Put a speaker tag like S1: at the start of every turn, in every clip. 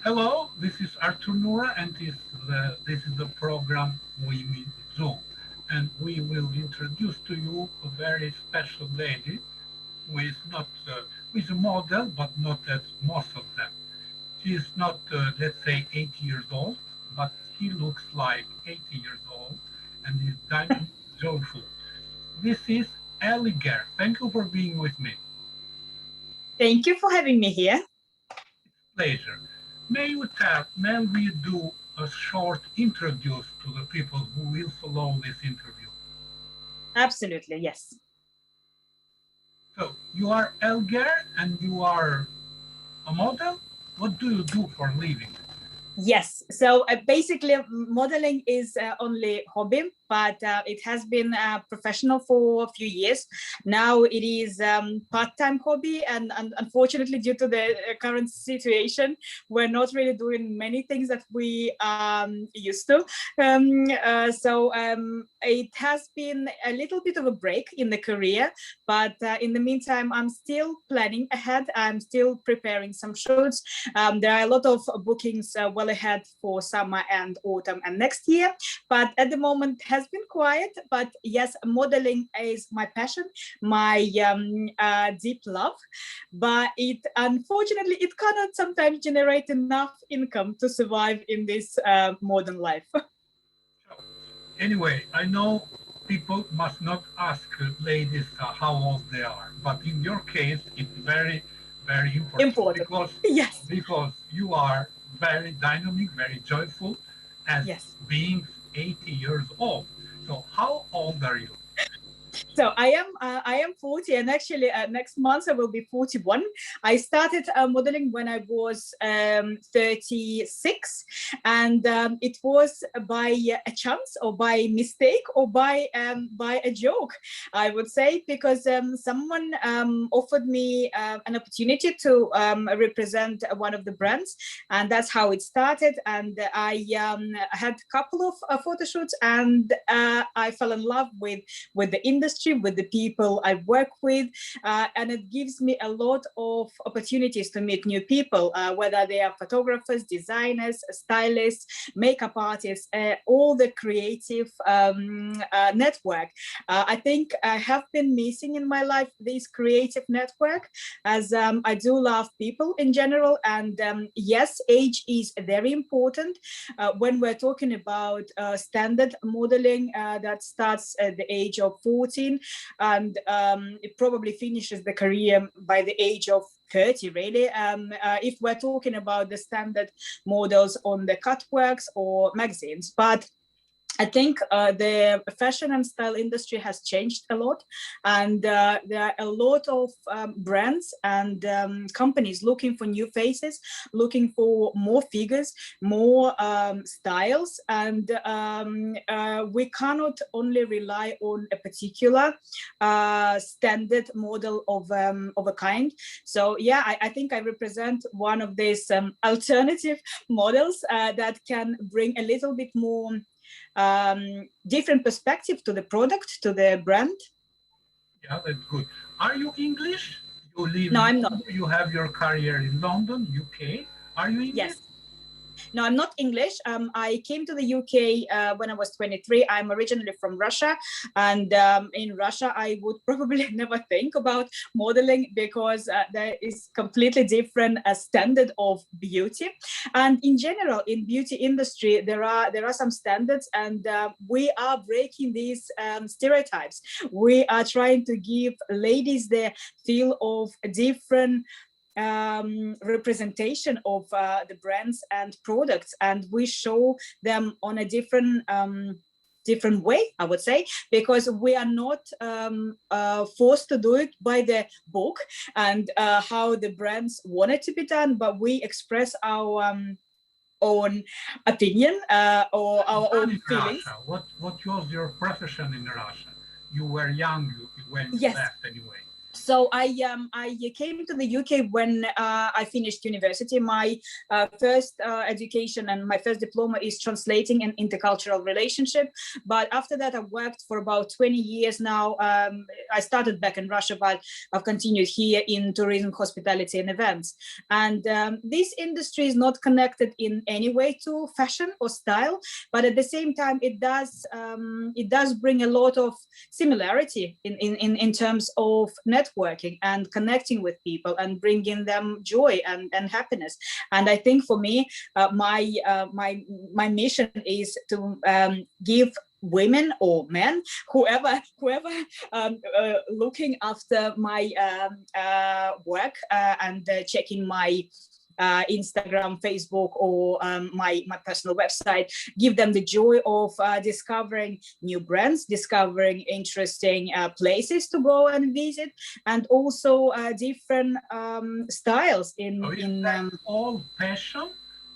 S1: Hello, this is Artur Nura, and this is the program We Meet Zoom. And we will introduce to you a very special lady who is not, who is a model, but not as most of them. She is not, let's say, 80 years old, but she looks like 80 years old and is dynamic, joyful. This is Elle Gerr. Thank you for being with me.
S2: Thank you for having me here.
S1: Pleasure. May we do a short introduce to the people who will follow this interview?
S2: Absolutely, yes.
S1: So you are Elle Gerr and you are a model. What do you do for a living?
S2: Yes, so basically modeling is only hobby, but it has been professional for a few years. Now it is part-time hobby, and unfortunately due to the current situation, we're not really doing many things that we used to. It has been a little bit of a break in the career, but in the meantime, I'm still planning ahead. I'm still preparing some shoots. There are a lot of bookings well ahead for summer and autumn and next year, but at the moment has been quiet. But yes, modeling is my passion, my deep love, but it unfortunately it cannot sometimes generate enough income to survive in this modern life.
S1: Anyway, I know people must not ask ladies how old they are, but in your case, it's very, very important, because
S2: Yes,
S1: because you are very dynamic, very joyful, as
S2: yes.
S1: being 80 years old. So how old are you?
S2: So I am 40, and actually next month I will be 41. I started modeling when I was 36, and it was by a chance or by mistake or by a joke, I would say, because someone offered me an opportunity to represent one of the brands, and that's how it started. And I had a couple of photo shoots, and I fell in love with the industry, with the people I work with, and it gives me a lot of opportunities to meet new people, whether they are photographers, designers, stylists, makeup artists, all the creative network. I think I have been missing in my life this creative network, as I do love people in general. And yes, age is very important when we're talking about standard modeling that starts at the age of 14, and it probably finishes the career by the age of 30, really, if we're talking about the standard models on the catwalks or magazines. But I think the fashion and style industry has changed a lot, and there are a lot of brands and companies looking for new faces, looking for more figures, more styles, and we cannot only rely on a particular standard model of a kind. So yeah, I think I represent one of these alternative models that can bring a little bit more different perspective to the product, to the brand.
S1: Yeah, that's good. Are you English? You live
S2: No,
S1: in
S2: I'm not.
S1: London, you have your career in London, UK. Are you English?
S2: Yes. No, I'm not English. I came to the UK when I was 23. I'm originally from Russia. And in Russia, I would probably never think about modeling, because there is completely different standard of beauty. And in general, in beauty industry, there are some standards, and we are breaking these stereotypes. We are trying to give ladies the feel of a different representation of the brands and products, and we show them on a different way, I would say, because we are not forced to do it by the book and how the brands want it to be done, but we express our own opinion or our own feelings.
S1: Russia? What was your profession in Russia? You were young when you
S2: Yes.
S1: left anyway.
S2: So I came to the UK when I finished university. My first education and my first diploma is translating and intercultural relationship. But after that, I worked for about 20 years now. I started back in Russia, but I've continued here in tourism, hospitality, and events. And this industry is not connected in any way to fashion or style, but at the same time, it does bring a lot of similarity in terms of networking and connecting with people and bringing them joy and happiness. And I think for me, my mission is to give women or men, whoever looking after my work and checking my Instagram, Facebook, or my personal website, give them the joy of discovering new brands, discovering interesting places to go and visit, and also different styles in
S1: all passion,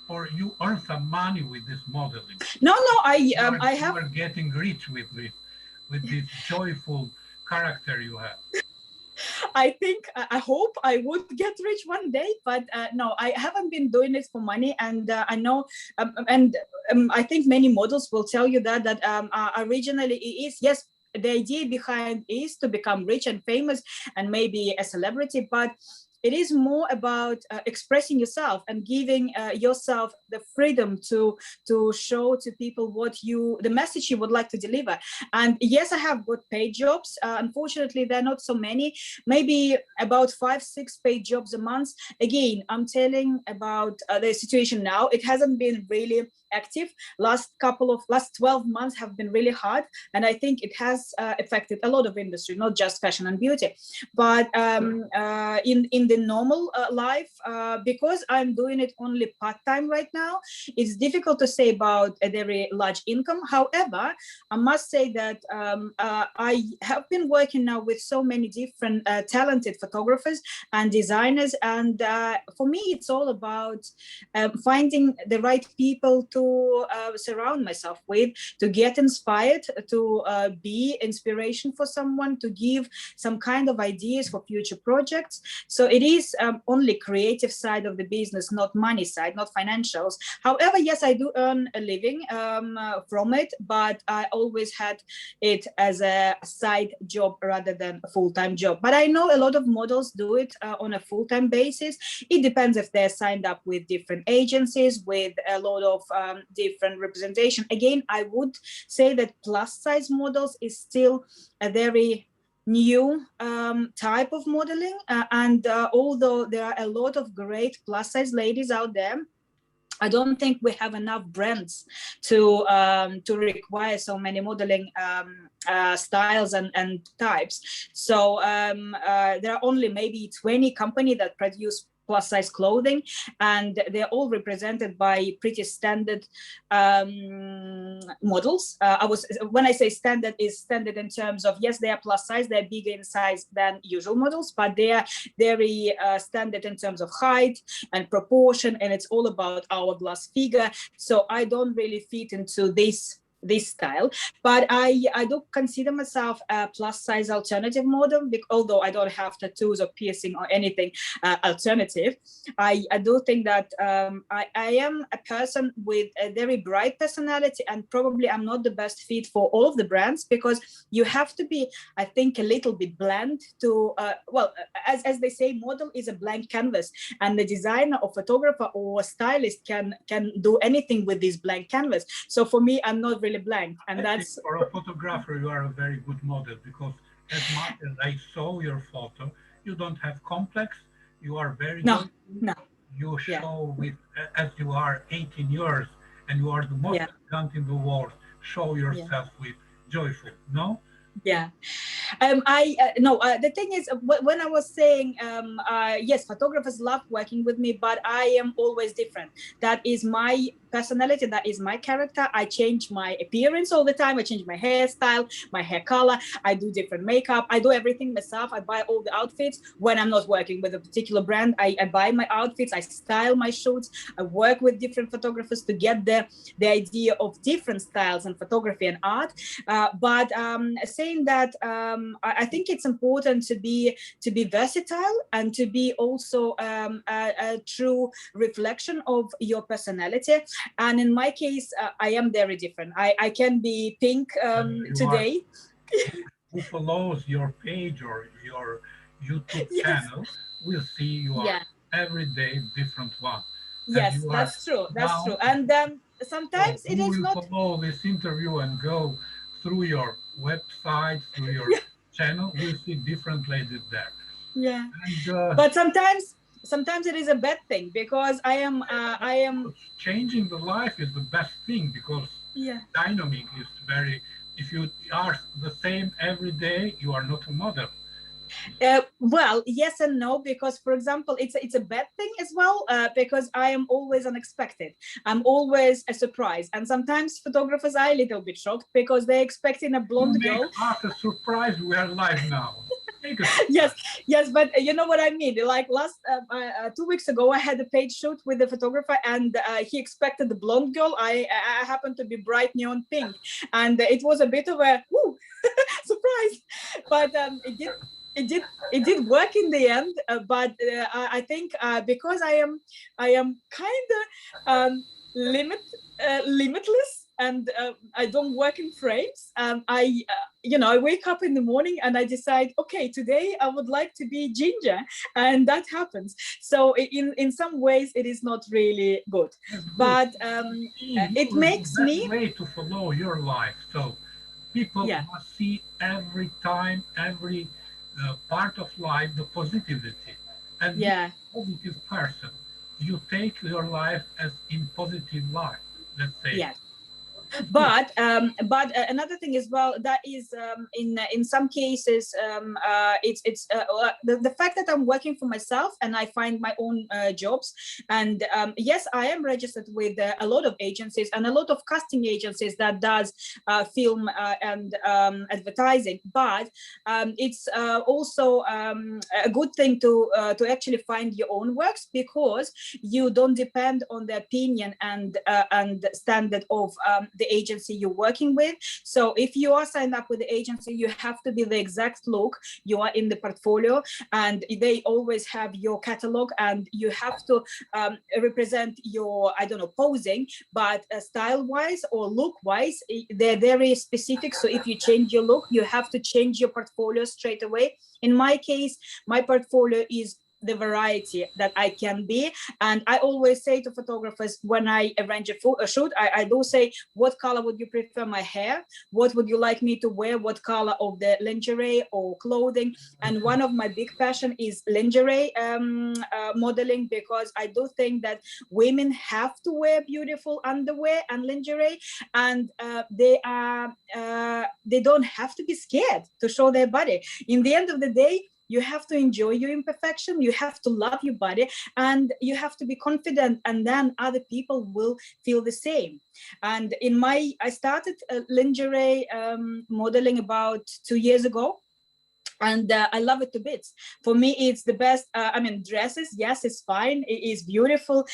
S1: or you earn some money with this modeling?
S2: No, I
S1: You
S2: have.
S1: are getting rich with this joyful character you have.
S2: I think, I hope I would get rich one day, but no, I haven't been doing it for money. And I know, I think many models will tell you that originally it is, yes, the idea behind is to become rich and famous and maybe a celebrity, but it is more about expressing yourself and giving yourself the freedom to show to people the message you would like to deliver. And yes, I have got paid jobs. Unfortunately, there are not so many, maybe about 5-6 paid jobs a month. Again, I'm telling about the situation now. It hasn't been really active. Last 12 months have been really hard. And I think it has affected a lot of industry, not just fashion and beauty. But in the normal life, because I'm doing it only part-time right now, it's difficult to say about a very large income. However, I must say that I have been working now with so many different talented photographers and designers. And for me, it's all about finding the right people to surround myself with, to get inspired, to be inspiration for someone, to give some kind of ideas for future projects. So it is only creative side of the business, not money side, not financials. However, yes, I do earn a living from it, but I always had it as a side job rather than a full-time job. But I know a lot of models do it on a full-time basis. It depends if they're signed up with different agencies, with a lot of different representation. Again, I would say that plus size models is still a very new type of modeling, and although there are a lot of great plus size ladies out there, I don't think we have enough brands to require so many modeling styles and types. So there are only maybe 20 companies that produce plus size clothing, and they're all represented by pretty standard models. When I say standard, is standard in terms of, yes, they are plus size, they're bigger in size than usual models, but they are very standard in terms of height and proportion, and it's all about hourglass figure. So I don't really fit into this style, but I do consider myself a plus size alternative model, although I don't have tattoos or piercing or anything alternative. I do think that I am a person with a very bright personality, and probably I'm not the best fit for all of the brands, because you have to be, I think, a little bit bland to, as they say, model is a blank canvas, and the designer or photographer or stylist can do anything with this blank canvas. So for me, I'm not really blank, and that's
S1: for a photographer you are a very good model, because as much as I saw your photo, you don't have complex, you are very
S2: no
S1: you show with, as you are 18 years and you are the most elegant in the world, show yourself with joyful. No,
S2: the thing is, when I was saying, yes, photographers love working with me, but I am always different. That is my personality, that is my character. I change my appearance all the time. I change my hairstyle, my hair color. I do different makeup. I do everything myself. I buy all the outfits. When I'm not working with a particular brand, I buy my outfits. I style my shoots. I work with different photographers to get the idea of different styles in photography and art. But saying that, I think it's important to be versatile and to be also a true reflection of your personality. And in my case, I am very different. I can be pink today.
S1: Who follows your page or your YouTube
S2: Yes.
S1: channel will see you are
S2: Yeah.
S1: every day different one. And
S2: Yes,
S1: you are
S2: that's true. That's
S1: now,
S2: true. And
S1: so
S2: sometimes it
S1: who
S2: is
S1: will
S2: not.
S1: follow this interview and go through your website, through your
S2: Yeah.
S1: channel, will see different ladies there.
S2: Yeah.
S1: And
S2: But sometimes it is a bad thing, because I am
S1: changing the life is the best thing, because
S2: yeah.
S1: dynamic is very, if you are the same every day, you are not a model.
S2: Well, yes and no, because for example, it's a bad thing as well, because I am always unexpected. I'm always a surprise, and sometimes photographers are a little bit shocked because they're expecting a
S1: You
S2: blonde
S1: make
S2: girl.
S1: art a surprise. We are live now. Make a
S2: Yes,
S1: surprise.
S2: yes, but you know what I mean. Like last 2 weeks ago, I had a page shoot with the photographer, and he expected the blonde girl. I happened to be bright neon pink, and it was a bit of a woo, surprise. But it did work in the end. But I think because I am kind of limitless, and I don't work in frames. I wake up in the morning and I decide, okay, today I would like to be ginger, and that happens. So in some ways it is not really good,
S1: That's good.
S2: but
S1: Seeing
S2: it
S1: you is the
S2: makes
S1: best
S2: me.
S1: way to follow your life. So people
S2: Yeah.
S1: must see every time, every part of life, the positivity. And you,
S2: Yeah.
S1: positive person, you take your life as in positive light. Let's say
S2: Yeah.
S1: that's good.
S2: But another thing as well, that is in some cases, the fact that I'm working for myself and I find my own jobs. And yes, I am registered with a lot of agencies and a lot of casting agencies that does film and advertising. But it's also a good thing to actually find your own works, because you don't depend on the opinion and standard of the agency you're working with. So if you are signed up with the agency, you have to be the exact look you are in the portfolio, and they always have your catalog, and you have to represent your, I don't know, posing, but style wise or look wise, they're very specific. So if you change your look, you have to change your portfolio straight away. In my case, my portfolio is the variety that I can be. And I always say to photographers when I arrange a shoot, I do say, what color would you prefer my hair? What would you like me to wear? What color of the lingerie or clothing? And one of my big passion is lingerie modeling, because I do think that women have to wear beautiful underwear and lingerie, and they don't have to be scared to show their body. In the end of the day, you have to enjoy your imperfection, you have to love your body, and you have to be confident, and then other people will feel the same. And I started lingerie modeling about 2 years ago, and I love it to bits. For me, it's the best. Dresses, yes, it's fine, it is beautiful,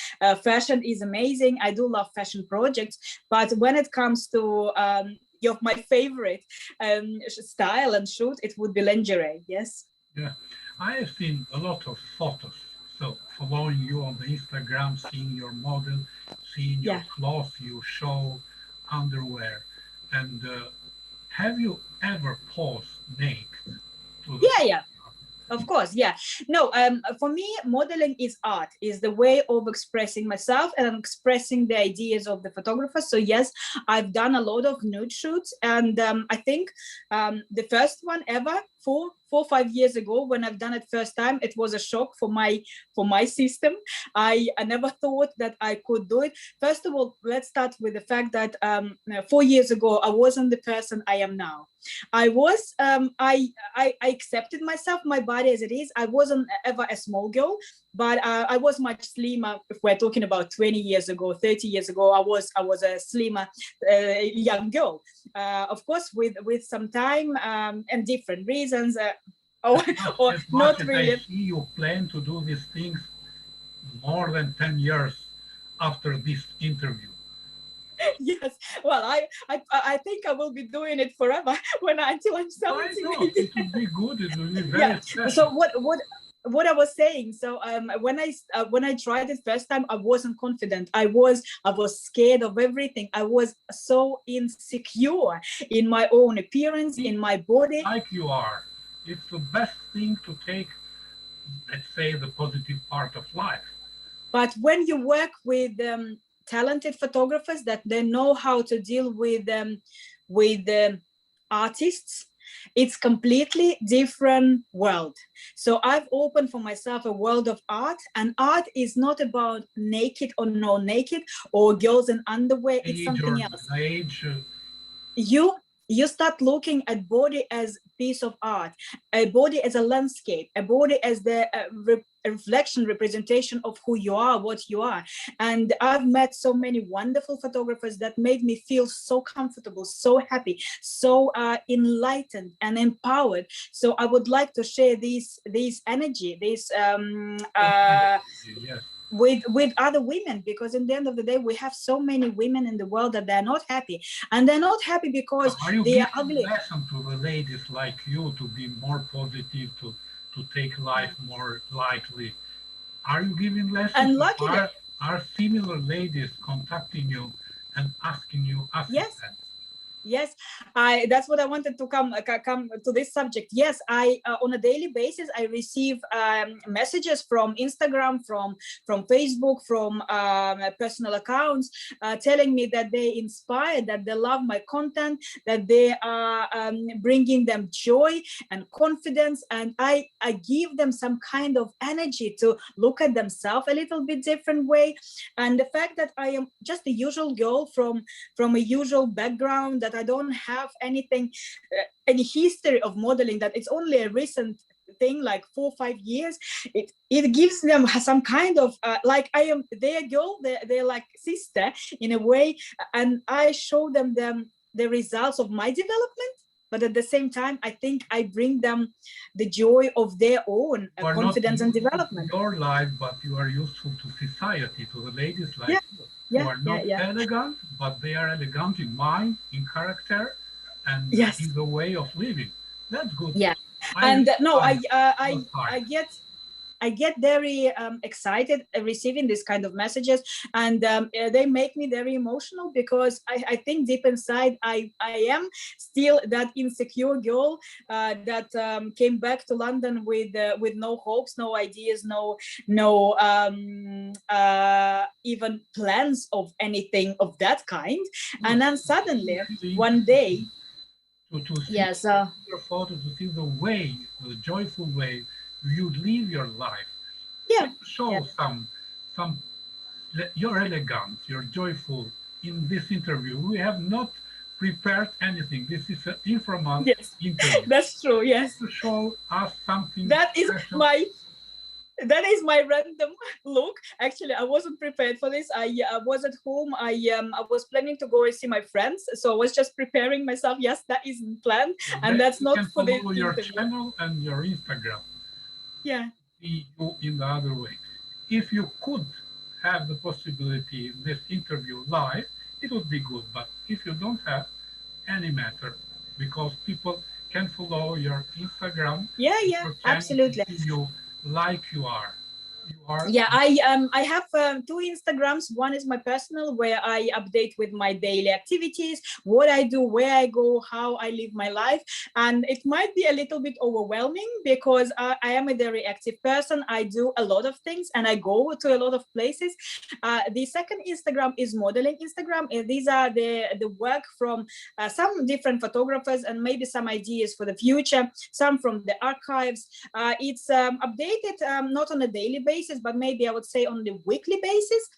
S2: fashion is amazing, I do love fashion projects. But when it comes to my favorite style and shoot, it would be lingerie. Yes.
S1: Yeah, I have seen a lot of photos. So following you on the Instagram, seeing your model, seeing your
S2: Yeah.
S1: clothes, you show underwear, and have you ever posed naked to the
S2: Yeah. Yeah. Of course, yeah. No, for me, modeling is art, is the way of expressing myself and expressing the ideas of the photographer. So yes, I've done a lot of nude shoots, and I think the first one ever, 5 years ago, when I've done it first time, it was a shock for my system. I never thought that I could do it. First of all, let's start with the fact that 4 years ago, I wasn't the person I am now. I was I accepted myself, my body as it is. I wasn't ever a small girl. but I was much slimmer. If we're talking about 20 years ago, 30 years ago, I was a slimmer young girl. Of course, with some time and different reasons, or
S1: As much
S2: not
S1: as I
S2: really.
S1: see you plan to do these things more than 10 years after this interview.
S2: Yes, well, I think I will be doing it forever until I'm
S1: Why
S2: 70
S1: not?
S2: maybe.
S1: It would be good. It would be
S2: Yeah.
S1: very
S2: So
S1: special.
S2: what I was saying. So when I tried it first time, I wasn't confident. I was scared of everything. I was so insecure in my own appearance,
S1: Be
S2: in my body.
S1: like you are. It's the best thing to take, let's say, the positive part of life.
S2: But when you work with talented photographers that they know how to deal with artists, it's completely different world. So I've opened for myself a world of art, and art is not about naked or no naked or girls in underwear. It's
S1: Age or
S2: something else.
S1: age,
S2: you you start looking at body as piece of art, a body as a landscape, a body as the reflection, representation of who you are, what you are. And I've met so many wonderful photographers that made me feel so comfortable, so happy, so enlightened and empowered. So I would like to share this energy, this
S1: yes.
S2: with other women, because in the end of the day we have so many women in the world that they're not happy, and they're not happy because
S1: Are you
S2: they are
S1: giving
S2: ugly.
S1: lesson to the ladies like you to be more positive, to take life more lightly? Are you giving lessons?
S2: And luckily,
S1: Are similar ladies contacting you and asking you
S2: yes,
S1: assistance?
S2: yes, that's what I wanted to come to this subject. Yes, I on a daily basis I receive messages from Instagram, from Facebook, from personal accounts, telling me that they inspired, that they love my content, that they are bringing them joy and confidence, and I give them some kind of energy to look at themselves a little bit different way. And the fact that I am just a usual girl from a usual background, that I don't have anything, any history of modeling, that it's only a recent thing, like 4 or 5 years, it gives them some kind of like I am their girl, they're like sister in a way, and I show them the results of my development. But at the same time, I think I bring them the joy of their own
S1: You are not
S2: confidence and
S1: useful to
S2: development.
S1: your life, but you are useful to society, to the ladies like
S2: Yeah,
S1: you, who
S2: yeah,
S1: are
S2: yeah,
S1: not
S2: yeah.
S1: elegant, but they are elegant in mind, in character, and
S2: Yes.
S1: in the way of living. That's good.
S2: Yeah.
S1: I
S2: And
S1: really
S2: no,
S1: like your
S2: I
S1: side.
S2: get very excited receiving this kind of messages, and they make me very emotional, because I think deep inside I am still that insecure girl that came back to London with no hopes, no ideas, no even plans of anything of that kind.
S1: Good.
S2: And then
S1: It's
S2: suddenly
S1: really
S2: one
S1: interesting
S2: day,
S1: to see
S2: yes,
S1: your photos, to see the way, the joyful way you live your life.
S2: yeah,
S1: Can you show some your elegance, your joyful in this interview? We have not prepared anything. This is an informal
S2: yes,
S1: interview.
S2: that's true. Yes,
S1: To show us something
S2: that is
S1: special.
S2: my that is my random look. Actually, I wasn't prepared for this. I was at home. I was planning to go and see my friends, so I was just preparing myself. Yes, that isn't planned, and
S1: Then
S2: that's
S1: you
S2: not
S1: can
S2: for this
S1: follow your
S2: interview.
S1: channel and your Instagram.
S2: Yeah.
S1: See you in the other way. If you could have the possibility in this interview live, it would be good. But if you don't have any matter, because people can follow your Instagram,
S2: Yeah, yeah,
S1: your channel to
S2: absolutely.
S1: see you like you are. You are
S2: Yeah, I have two Instagrams. One is my personal, where I update with my daily activities, what I do, where I go, how I live my life. And it might be a little bit overwhelming, because I am a very active person. I do a lot of things and I go to a lot of places. The second Instagram is modeling Instagram. These are the work from some different photographers, and maybe some ideas for the future, some from the archives. It's updated not on a daily basis, but maybe I would say on the weekly basis.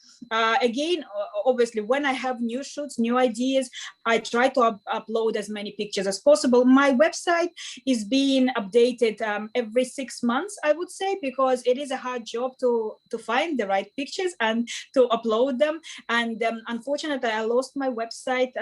S2: Again, obviously, when I have new shoots, new ideas, I try to upload as many pictures as possible. My website is being updated every 6 months, I would say, because it is a hard job to find the right pictures and to upload them. And unfortunately, I lost my website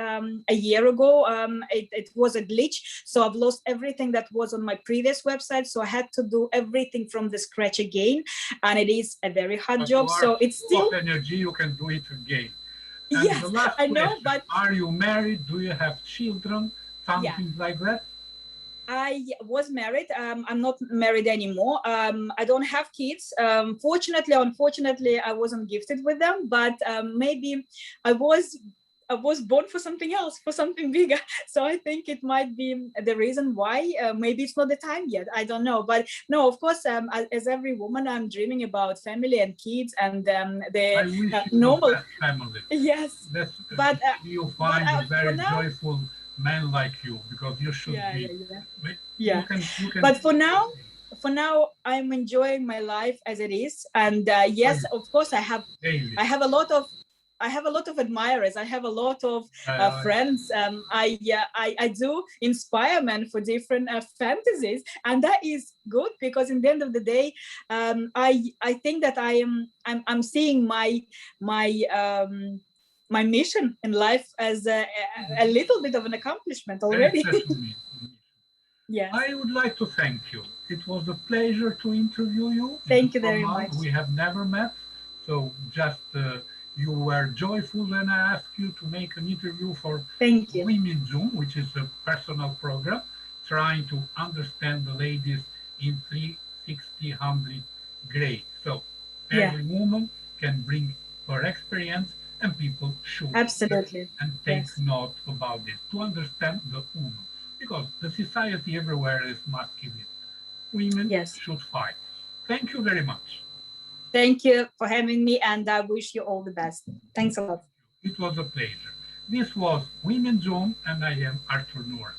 S2: a year ago. It was a glitch, so I've lost everything that was on my previous website. So I had to do everything from the scratch again, and it is a very hard
S1: But
S2: job.
S1: you are
S2: So it's
S1: full
S2: still
S1: of energy, you can do it again. And the
S2: yes,
S1: last
S2: I know,
S1: question,
S2: but
S1: are you married? Do you have children?
S2: yeah.
S1: Something like that?
S2: I was married. I'm not married anymore. I don't have kids. Fortunately, unfortunately, I wasn't gifted with them. But maybe I was born for something else, for something bigger. So I think it might be the reason why. Maybe it's not the time yet. I don't know. But no, of course, as every woman, I'm dreaming about family and kids and the
S1: I wish you the
S2: normal.
S1: best family.
S2: Yes,
S1: That's,
S2: but
S1: you
S2: but
S1: find a
S2: for
S1: very
S2: now,
S1: joyful man like you, because you should
S2: yeah,
S1: be.
S2: yeah, yeah.
S1: You
S2: Yeah,
S1: can
S2: but for now I'm enjoying my life as it is, and yes, of course
S1: daily.
S2: I have a lot of admirers. I have a lot of friends. I do inspire men for different fantasies, and that is good, because in the end of the day, I think that I'm seeing my mission in life as a little bit of an accomplishment
S1: Very
S2: already.
S1: special mission.
S2: Yes.
S1: I would like to thank you. It was a pleasure to interview you. In
S2: Thank you
S1: the
S2: very
S1: 4 months
S2: much.
S1: we have never met, so just you were joyful when I asked you to make an interview for
S2: Thank you.
S1: Women Zoom, which is a personal program trying to understand the ladies in 360 grades. So
S2: Yeah,
S1: every woman can bring her experience, and people should
S2: absolutely.
S1: and take
S2: Yes.
S1: note about this to understand the woman, because the society everywhere is masculine. Women
S2: Yes.
S1: should fight. Thank you very much.
S2: Thank you for having me, and I wish you all the best. Thanks a lot.
S1: It was a pleasure. This was Women's Zone, and I am Artur Nura.